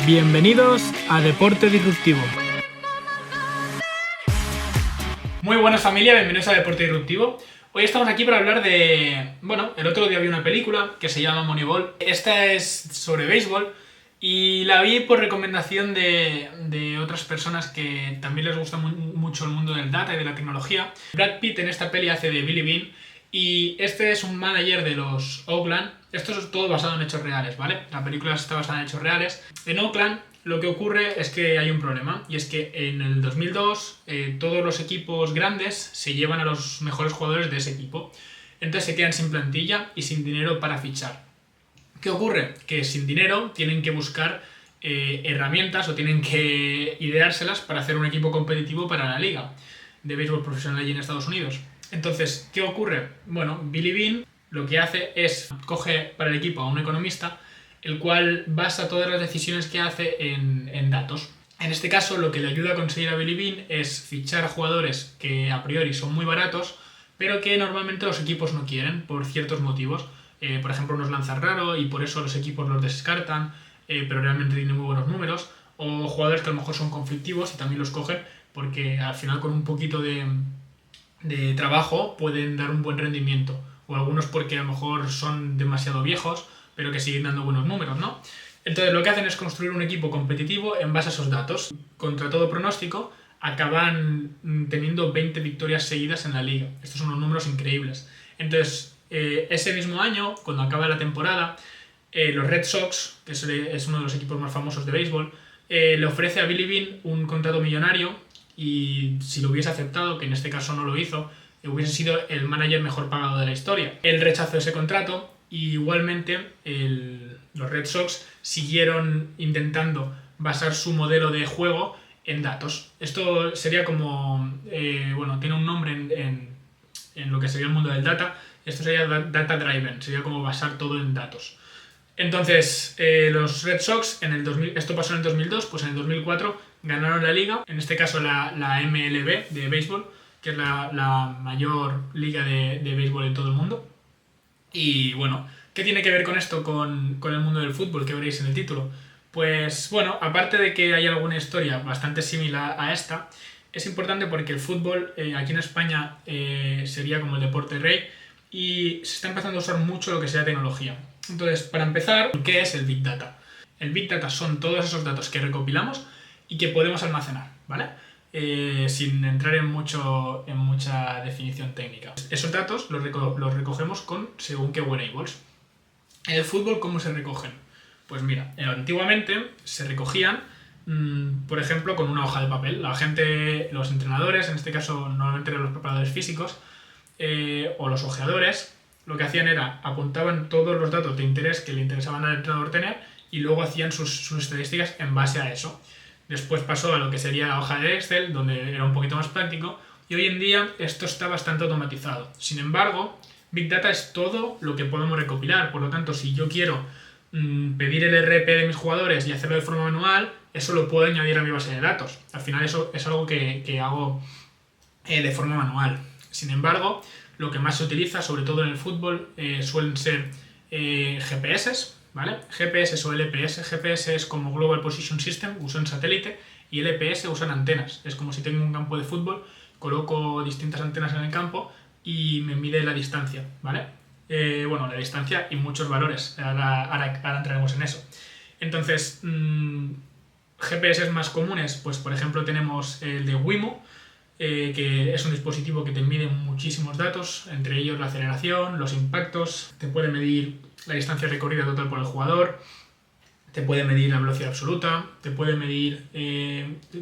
Bienvenidos a Deporte Disruptivo. Muy buenas familia, bienvenidos a Deporte Disruptivo. Hoy estamos aquí para hablar de... Bueno, el otro día vi una película que se llama Moneyball. Esta es sobre béisbol y la vi por recomendación de otras personas que también les gusta mucho el mundo del data y de la tecnología. Brad Pitt en esta peli hace de Billy Beane y este es un manager de los Oakland. Esto es todo basado en hechos reales, ¿vale? La película está basada en hechos reales. En Oakland lo que ocurre es que hay un problema, y es que en el 2002 todos los equipos grandes se llevan a los mejores jugadores de ese equipo. Entonces se quedan sin plantilla y sin dinero para fichar. ¿Qué ocurre? Que sin dinero tienen que buscar herramientas o tienen que ideárselas para hacer un equipo competitivo para la liga de béisbol profesional allí en Estados Unidos. Entonces, ¿qué ocurre? Bueno, Billy Beane lo que hace es coge para el equipo a un economista, el cual basa todas las decisiones que hace en datos. En este caso, lo que le ayuda a conseguir a Billy Beane es fichar a jugadores que a priori son muy baratos, pero que normalmente los equipos no quieren por ciertos motivos. Por ejemplo, unos lanzan raro y por eso los equipos los descartan, pero realmente tienen muy buenos números. O jugadores que a lo mejor son conflictivos y también los cogen porque al final con un poquito de trabajo pueden dar un buen rendimiento. O algunos porque a lo mejor son demasiado viejos, pero que siguen dando buenos números, ¿no? Entonces lo que hacen es construir un equipo competitivo en base a esos datos. Contra todo pronóstico, acaban teniendo 20 victorias seguidas en la liga. Estos son unos números increíbles. Entonces, ese mismo año, cuando acaba la temporada, los Red Sox, que es uno de los equipos más famosos de béisbol, le ofrece a Billy Beane un contrato millonario y si lo hubiese aceptado, que en este caso no lo hizo, hubiese sido el manager mejor pagado de la historia. Él rechazó ese contrato y igualmente los Red Sox siguieron intentando basar su modelo de juego en datos. Esto sería como, tiene un nombre en lo que sería el mundo del data. Esto sería data driven, sería como basar todo en datos. Entonces, los Red Sox, esto pasó en el 2002, pues en el 2004 ganaron la liga, en este caso la MLB de béisbol, que es la mayor liga de béisbol en todo el mundo. Y bueno, ¿qué tiene que ver con esto con el mundo del fútbol que veréis en el título? Pues bueno, aparte de que hay alguna historia bastante similar a esta, es importante porque el fútbol aquí en España sería como el deporte rey y se está empezando a usar mucho lo que sea tecnología. Entonces, para empezar, ¿qué es el Big Data? El Big Data son todos esos datos que recopilamos y que podemos almacenar, ¿vale? Sin entrar en mucha definición técnica. Esos datos los recogemos con según qué wearables. En el fútbol, ¿cómo se recogen? Pues mira, antiguamente se recogían, por ejemplo, con una hoja de papel. La gente, los entrenadores, en este caso normalmente eran los preparadores físicos, o los ojeadores, lo que hacían era apuntaban todos los datos de interés que le interesaban al entrenador tener y luego hacían sus estadísticas en base a eso. Después pasó a lo que sería la hoja de Excel, donde era un poquito más práctico, y hoy en día esto está bastante automatizado. Sin embargo, Big Data es todo lo que podemos recopilar, por lo tanto, si yo quiero pedir el RP de mis jugadores y hacerlo de forma manual, eso lo puedo añadir a mi base de datos. Al final eso es algo que hago de forma manual. Sin embargo, lo que más se utiliza, sobre todo en el fútbol, suelen ser GPS, ¿vale? GPS o LPS. GPS es como Global Position System, usan satélite, y LPS usan antenas. Es como si tengo un campo de fútbol, coloco distintas antenas en el campo y me mide la distancia, ¿vale? La distancia y muchos valores. Ahora entraremos en eso. Entonces, GPS más comunes, pues por ejemplo tenemos el de Wimo, que es un dispositivo que te mide muchísimos datos, entre ellos la aceleración, los impactos, te puede medir la distancia recorrida total por el jugador, te puede medir la velocidad absoluta, te puede medir,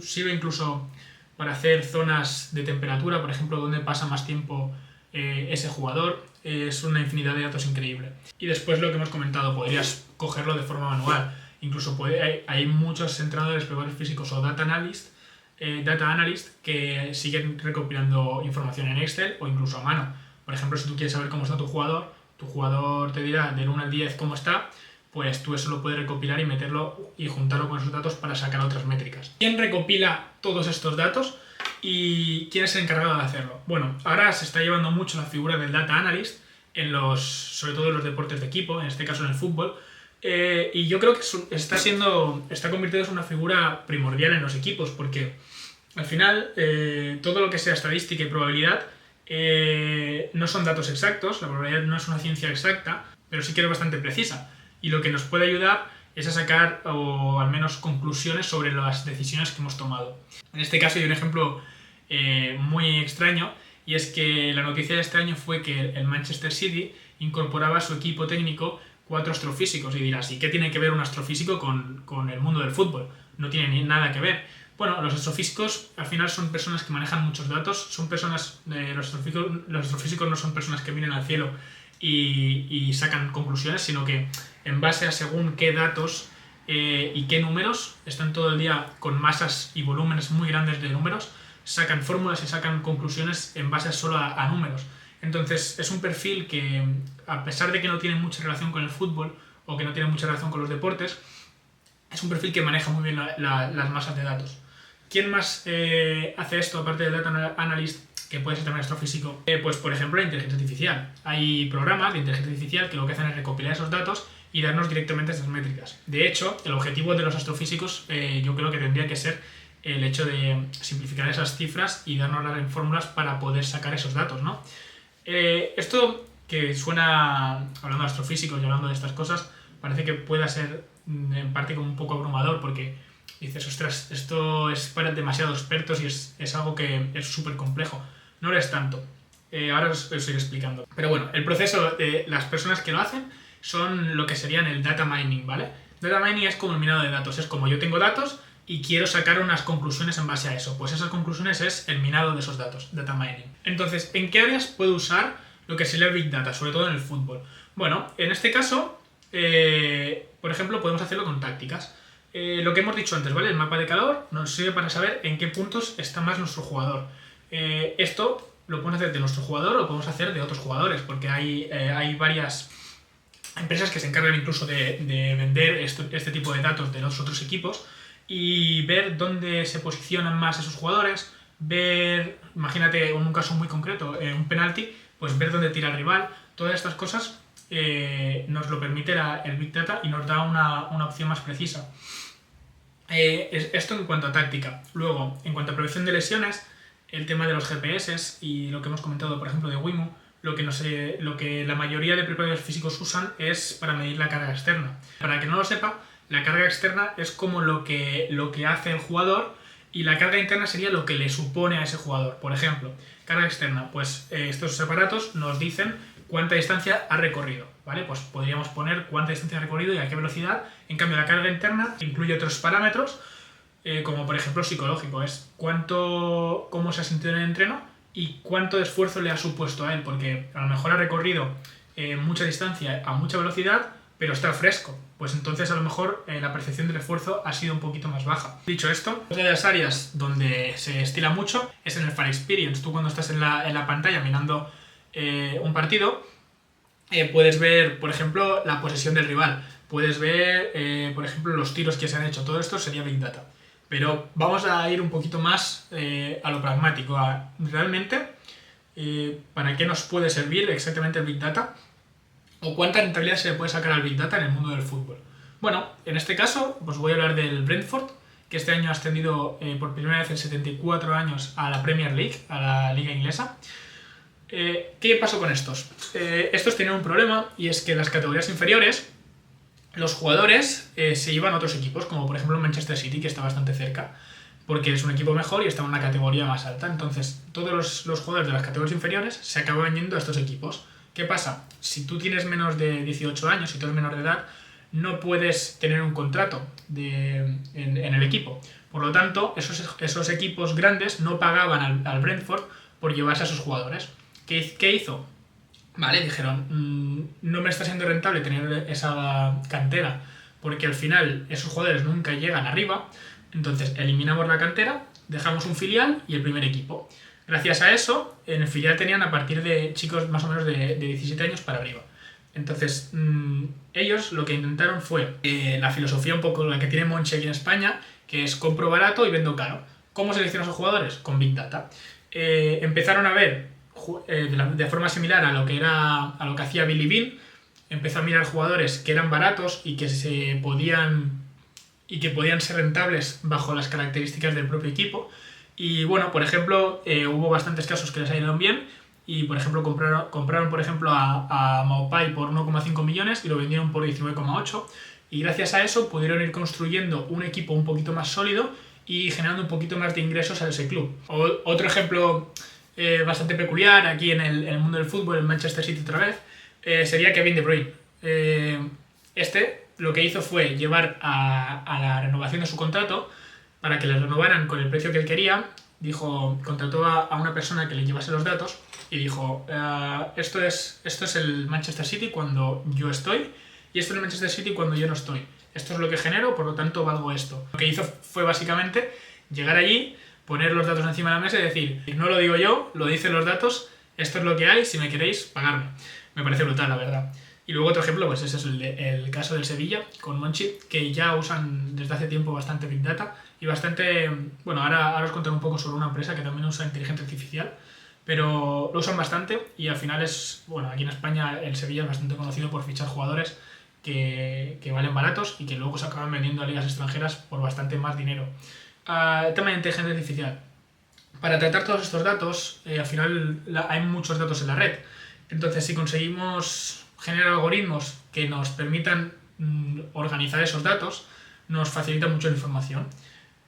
sirve incluso para hacer zonas de temperatura, por ejemplo, donde pasa más tiempo ese jugador. Es una infinidad de datos increíble. Y después lo que hemos comentado, podrías cogerlo de forma manual. Incluso hay muchos entrenadores, preparadores físicos o data analyst que siguen recopilando información en Excel o incluso a mano. Por ejemplo, si tú quieres saber cómo está tu jugador te dirá del 1 al 10 cómo está, pues tú eso lo puedes recopilar y meterlo y juntarlo con esos datos para sacar otras métricas. ¿Quién recopila todos estos datos y quién es el encargado de hacerlo? Bueno, ahora se está llevando mucho la figura del data analyst sobre todo en los deportes de equipo, en este caso en el fútbol, Y yo creo que está convirtiéndose en una figura primordial en los equipos, porque al final todo lo que sea estadística y probabilidad no son datos exactos, la probabilidad no es una ciencia exacta, pero sí que es bastante precisa. Y lo que nos puede ayudar es a sacar, o al menos conclusiones sobre las decisiones que hemos tomado. En este caso hay un ejemplo muy extraño, y es que la noticia de este año fue que el Manchester City incorporaba a su equipo técnico 4 astrofísicos. Y dirás, ¿y qué tiene que ver un astrofísico con el mundo del fútbol? No tiene ni nada que ver. Bueno, los astrofísicos al final son personas que manejan muchos datos, son personas, los astrofísicos no son personas que miren al cielo y sacan conclusiones, sino que en base a según qué datos y qué números, están todo el día con masas y volúmenes muy grandes de números, sacan fórmulas y sacan conclusiones en base solo a números. Entonces es un perfil que, a pesar de que no tiene mucha relación con el fútbol o que no tiene mucha relación con los deportes, es un perfil que maneja muy bien las masas de datos. ¿Quién más hace esto aparte del Data Analyst, que puede ser también astrofísico? Pues por ejemplo la inteligencia artificial. Hay programas de inteligencia artificial que lo que hacen es recopilar esos datos y darnos directamente esas métricas. De hecho, el objetivo de los astrofísicos yo creo que tendría que ser el hecho de simplificar esas cifras y darnos las fórmulas para poder sacar esos datos, ¿no? Esto que suena, hablando de astrofísicos y hablando de estas cosas, parece que pueda ser en parte como un poco abrumador, porque dices, ostras, esto es para demasiados expertos y es algo que es súper complejo. No lo es tanto. Ahora os iré explicando. Pero bueno, el proceso de las personas que lo hacen son lo que serían el data mining, ¿vale? Data mining es como el minado de datos. Es como yo tengo datos y quiero sacar unas conclusiones en base a eso. Pues esas conclusiones es el minado de esos datos, data mining. Entonces, ¿en qué áreas puedo usar lo que sería el Big Data? Sobre todo en el fútbol. Bueno, en este caso, por ejemplo, podemos hacerlo con tácticas. Lo que hemos dicho antes, ¿vale? El mapa de calor nos sirve para saber en qué puntos está más nuestro jugador. Esto lo podemos hacer de nuestro jugador o lo podemos hacer de otros jugadores, porque hay varias empresas que se encargan incluso de vender este tipo de datos de los otros equipos y ver dónde se posicionan más esos jugadores, ver, imagínate en un caso muy concreto, un penalti, pues ver dónde tira el rival. Todas estas cosas nos lo permite el Big Data y nos da una opción más precisa. Esto en cuanto a táctica. Luego, en cuanto a prevención de lesiones, el tema de los GPS y lo que hemos comentado, por ejemplo, de Wimo, lo que la mayoría de preparadores físicos usan es para medir la carga externa. Para que no lo sepa, la carga externa es como lo que hace el jugador, y la carga interna sería lo que le supone a ese jugador. Por ejemplo, carga externa, pues estos aparatos nos dicen cuánta distancia ha recorrido, ¿vale? Pues podríamos poner cuánta distancia ha recorrido y a qué velocidad. En cambio, la carga interna incluye otros parámetros, como por ejemplo psicológico, es cómo se ha sentido en el entreno y cuánto esfuerzo le ha supuesto a él, porque a lo mejor ha recorrido mucha distancia a mucha velocidad, pero está fresco. Pues entonces a lo mejor la percepción del esfuerzo ha sido un poquito más baja. Dicho esto, una de las áreas donde se estila mucho es en el fan experience. Tú cuando estás en la pantalla mirando un partido, puedes ver, por ejemplo, la posesión del rival. Puedes ver, por ejemplo, los tiros que se han hecho. Todo esto sería Big Data. Pero vamos a ir un poquito más a lo pragmático. Realmente, ¿para qué nos puede servir exactamente el Big Data? ¿O cuánta rentabilidad se le puede sacar al Big Data en el mundo del fútbol? Bueno, en este caso, pues voy a hablar del Brentford, que este año ha ascendido por primera vez en 74 años a la Premier League, a la liga inglesa. ¿Qué pasó con estos? Estos tenían un problema, y es que en las categorías inferiores los jugadores se iban a otros equipos, como por ejemplo el Manchester City, que está bastante cerca, porque es un equipo mejor y está en una categoría más alta. Entonces todos los jugadores de las categorías inferiores se acaban yendo a estos equipos. ¿Qué pasa? Si tú tienes menos de 18 años, si tú eres menor de edad, no puedes tener un contrato en el equipo. Por lo tanto, esos equipos grandes no pagaban al Brentford por llevarse a sus jugadores. ¿Qué hizo? Vale, dijeron, no me está siendo rentable tener esa cantera, porque al final esos jugadores nunca llegan arriba. Entonces eliminamos la cantera, dejamos un filial y el primer equipo. Gracias a eso, en el filial tenían a partir de chicos más o menos de 17 años para arriba. Entonces, ellos lo que intentaron fue la filosofía un poco la que tiene Monchi aquí en España, que es compro barato y vendo caro. ¿Cómo seleccionan a esos jugadores? Con Big Data. Empezaron a ver de forma similar a lo que hacía Billy Beane, empezó a mirar jugadores que eran baratos y que podían ser rentables bajo las características del propio equipo. Y bueno, por ejemplo, hubo bastantes casos que les salieron bien y por ejemplo compraron por ejemplo a Maupay por 1,5 millones y lo vendieron por 19,8, y gracias a eso pudieron ir construyendo un equipo un poquito más sólido y generando un poquito más de ingresos a ese club. Otro ejemplo bastante peculiar aquí en el mundo del fútbol, en Manchester City otra vez, sería Kevin De Bruyne. Lo que hizo fue llevar a la renovación de su contrato para que le renovaran con el precio que él quería. Contrató a una persona que le llevase los datos y dijo, esto es el Manchester City cuando yo estoy y esto es el Manchester City cuando yo no estoy. Esto es lo que genero, por lo tanto valgo esto. Lo que hizo fue básicamente llegar allí, poner los datos encima de la mesa y decir, no lo digo yo, lo dicen los datos, esto es lo que hay, si me queréis, pagarme. Me parece brutal, la verdad. Y luego otro ejemplo, pues ese es el caso del Sevilla, con Monchi, que ya usan desde hace tiempo bastante Big Data y bastante... Bueno, ahora os contaré un poco sobre una empresa que también usa inteligencia artificial, pero lo usan bastante y al final aquí en España el Sevilla es bastante conocido por fichar jugadores que valen baratos y que luego se acaban vendiendo a ligas extranjeras por bastante más dinero. El tema de inteligencia artificial. Para tratar todos estos datos, al final hay muchos datos en la red. Entonces, si conseguimos generar algoritmos que nos permitan organizar esos datos, nos facilita mucho la información.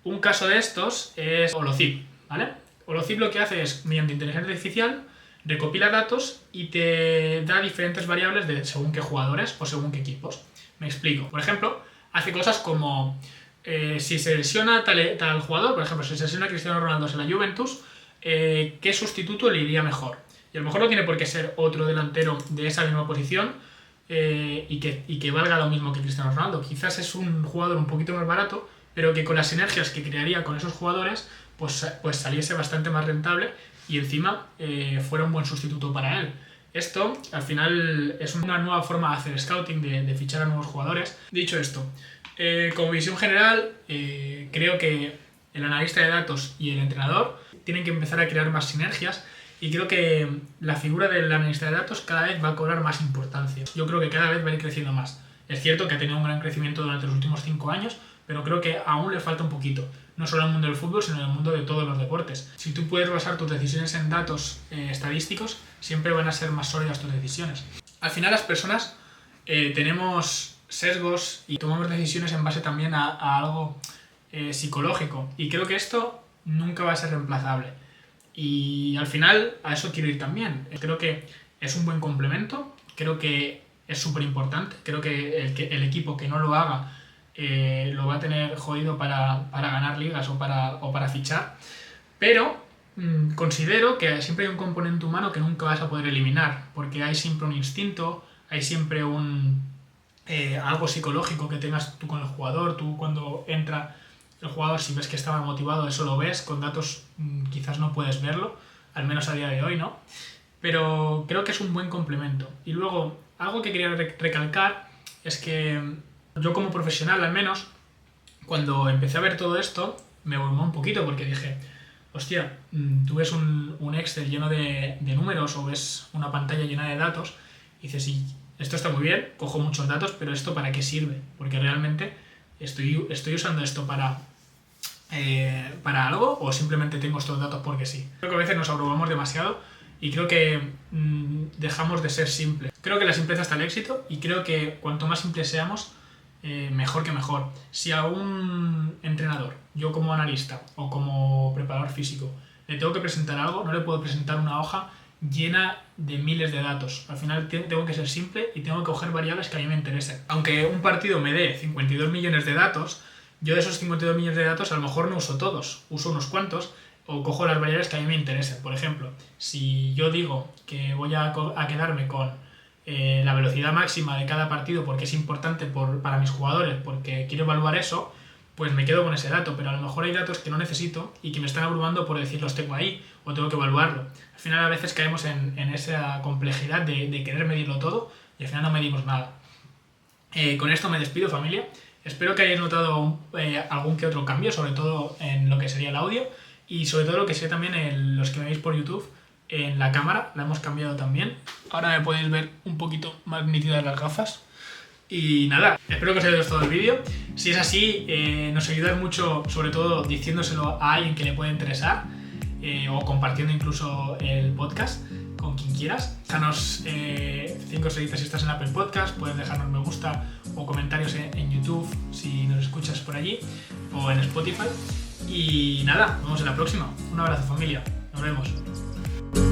Un caso de estos es Holocip, ¿vale? Holocip lo que hace es, mediante inteligencia artificial, recopila datos y te da diferentes variables de según qué jugadores o según qué equipos. Me explico. Por ejemplo, hace cosas como si se lesiona tal jugador, por ejemplo, si se lesiona Cristiano Ronaldo en la Juventus, ¿qué sustituto le iría mejor? Y a lo mejor no tiene por qué ser otro delantero de esa misma posición y que valga lo mismo que Cristiano Ronaldo. Quizás es un jugador un poquito más barato, pero que con las sinergias que crearía con esos jugadores, pues saliese bastante más rentable y encima fuera un buen sustituto para él. Esto, al final, es una nueva forma de hacer scouting, de fichar a nuevos jugadores. Dicho esto, como visión general, creo que el analista de datos y el entrenador tienen que empezar a crear más sinergias y creo que la figura del analista de datos cada vez va a cobrar más importancia. Yo creo que cada vez va a ir creciendo más. Es cierto que ha tenido un gran crecimiento durante los últimos 5 años, pero creo que aún le falta un poquito. No solo en el mundo del fútbol, sino en el mundo de todos los deportes. Si tú puedes basar tus decisiones en datos estadísticos, siempre van a ser más sólidas tus decisiones. Al final las personas tenemos sesgos y tomamos decisiones en base también a algo psicológico. Y creo que esto nunca va a ser reemplazable. Y al final a eso quiero ir también. Creo que es un buen complemento, creo que es súper importante, creo que el equipo que no lo haga lo va a tener jodido para ganar ligas o para fichar, pero considero que siempre hay un componente humano que nunca vas a poder eliminar, porque hay siempre un instinto, hay siempre algo psicológico que tengas tú con el jugador. Tú cuando entra el jugador, si ves que estaba motivado, eso lo ves, con datos quizás no puedes verlo, al menos a día de hoy, ¿no? Pero creo que es un buen complemento. Y luego, algo que quería recalcar es que yo como profesional, al menos, cuando empecé a ver todo esto, me abrumó un poquito porque dije, hostia, tú ves un Excel lleno de números o ves una pantalla llena de datos y dices, sí, esto está muy bien, cojo muchos datos, pero ¿esto para qué sirve? Porque realmente estoy usando esto para algo o simplemente tengo estos datos porque sí. Creo que a veces nos abrumamos demasiado y creo que dejamos de ser simples. Creo que la simpleza está el éxito y creo que cuanto más simples seamos, mejor que mejor. Si a un entrenador, yo como analista o como preparador físico, le tengo que presentar algo, no le puedo presentar una hoja llena de miles de datos. Al final tengo que ser simple y tengo que coger variables que a mí me interesen. Aunque un partido me dé 52 millones de datos, yo de esos 52 millones de datos a lo mejor no uso todos, uso unos cuantos o cojo las variables que a mí me interesen. Por ejemplo, si yo digo que voy a quedarme con la velocidad máxima de cada partido porque es importante para mis jugadores, porque quiero evaluar eso, pues me quedo con ese dato, pero a lo mejor hay datos que no necesito y que me están abrumando por decir los tengo ahí o tengo que evaluarlo. Al final a veces caemos en esa complejidad de querer medirlo todo y al final no medimos nada. Con esto me despido, familia. Espero que hayáis notado algún que otro cambio, sobre todo en lo que sería el audio y sobre todo lo que sería también los que me veis por YouTube. en la cámara, la hemos cambiado también. Ahora me podéis ver un poquito más nítidas las gafas. Y nada, espero que os haya gustado el vídeo. Si es así, nos ayudáis mucho, sobre todo diciéndoselo a alguien que le pueda interesar, o compartiendo incluso el podcast con quien quieras. Déjanos 5 estrellitas si estás en Apple Podcast, puedes dejarnos me gusta o comentarios en YouTube si nos escuchas por allí, o en Spotify. Y nada, nos vemos en la próxima. Un abrazo, familia, nos vemos.